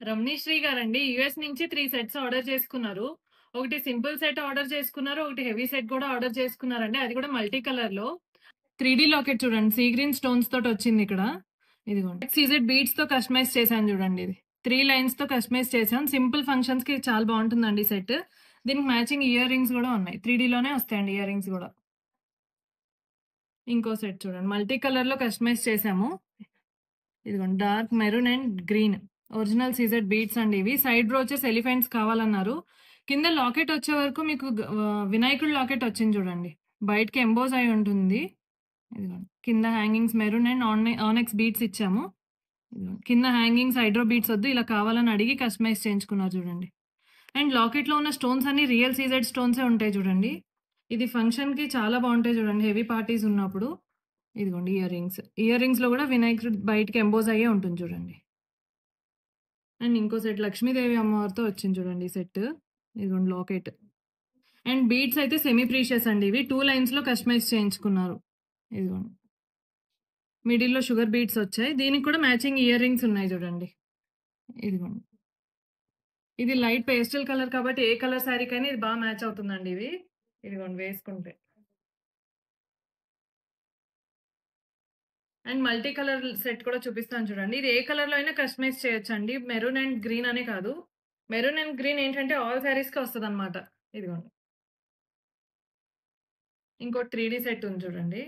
రమణీశ్రీ గారండి యూఎస్ నుంచి 3 sets order చేసుకున్నారు. ఒకటి సింపుల్ సెట్ ఆర్డర్ చేసుకున్నారు. ఒకటి హెవీ సెట్ కూడా ఆర్డర్ చేసుకున్నారండి. అది కూడా మల్టీ కలర్‌లో. 3 లాకెట్ చూడండి. సీ గ్రీన్ స్టోన్స్ తోటొచ్చిందిక్కడ. ఇదిగోండి. సీజెడ్ బీడ్స్‌తో కస్టమైజ్ చేశాను చూడండి ఇది. 3 లైన్స్‌తో కస్టమైజ్ చేశాం. సింపుల్ ఫంక్షన్స్‌కి చాలా బావుంటుందండి ఈ సెట్. దీనికి మ్యాచింగ్ ఇయర్ రింగ్స్ గూడా ఉన్నాయి. 3డీలోనే వస్తాయండి ఇయర్ రింగ్స్ గూడా. ఇంకో సెట్ చూడండి. మల్టీ కలర్‌లో కస్టమైజ్ చేశాము. ఇదిగోండి dark maroon and green. Original CZ beads అండి ఇవి. సైడ్ బ్రోచెస్ ఎలిఫెంట్స్ కావాలన్నారు. కింద లాకెట్ వచ్చే వరకు మీకు వినాయకుడి లాకెట్ వచ్చింది చూడండి. బయటకి ఎంబోస్ అయి ఉంటుంది. ఇదిగోండి. కింద హ్యాంగింగ్స్ మెరూన్ అండ్ ఆనెక్స్ బీడ్స్ ఇచ్చాము. ఇదిగోండి. కింద హ్యాంగింగ్స్ హైడ్రో బీడ్స్ వద్దు ఇలా కావాలని అడిగి కస్టమైజ్ చేయించుకున్నారు చూడండి. అండ్ లాకెట్‌లో ఉన్న స్టోన్స్ అన్ని రియల్ సీజెడ్ స్టోన్సే ఉంటాయి చూడండి. ఇది ఫంక్షన్‌కి చాలా బావుంటాయి చూడండి. హెవీ పార్టీస్ ఉన్నప్పుడు. ఇదిగోండి ఇయర్ రింగ్స్. ఇయర్ రింగ్స్‌లో గూడా వినాయకుడు బయటికి ఎంబోస్ అయ్యే ఉంటుంది చూడండి. అండ్ ఇంకో సెట్ లక్ష్మీదేవి అమ్మవారితో వచ్చింది చూడండి ఈ సెట్. ఇదిగోండి లాకెట్. అండ్ బీడ్స్ అయితే సెమీ ప్రీషియస్ అండి ఇవి. 2 లైన్స్‌లో కస్టమైజ్ చేయించుకున్నారు. ఇదిగోండి. మిడిల్‌లో షుగర్ బీడ్స్ వచ్చాయి. దీనికి కూడా మ్యాచింగ్ ఇయర్ రింగ్స్ ఉన్నాయి చూడండి. ఇదిగోండి. ఇది లైట్ పేస్టల్ కలర్ కాబట్టి ఏ కలర్ శారీకైనా ఇది మ్యాచ్ అవుతుందండి ఇవి. ఇదిగోండి వేసుకుంటే. అండ్ మల్టీ కలర్ సెట్ కూడా చూపిస్తాను చూడండి. ఇది ఏ కలర్‌లో అయినా కస్టమైజ్ చేయొచ్చండి. మెరూన్ అండ్ గ్రీన్ అనే కాదు. మెరూన్ అండ్ గ్రీన్ ఏంటంటే ఆల్ శారీస్‌కి వస్తదనమాట. ఇదిగోండి. ఇంకోటి 3 సెట్ ఉంది చూడండి.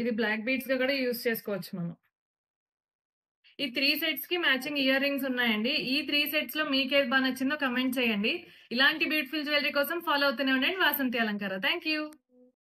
ఇది బ్లాక్ బీడ్స్‌గా కూడా యూజ్ చేసుకోవచ్చు మనం. ఈ 3 సెట్స్‌కి మ్యాచింగ్ ఇయర్ రింగ్స్ ఉన్నాయండి. ఈ 3 సెట్స్‌లో మీకేది నచ్చిందో కామెంట్ చేయండి. ఇలాంటి బ్యూటిఫుల్ జ్యువెల్లరీ కోసం ఫాలో అవుతూనే ఉండండి వాసంతి అలంకార. Thank you.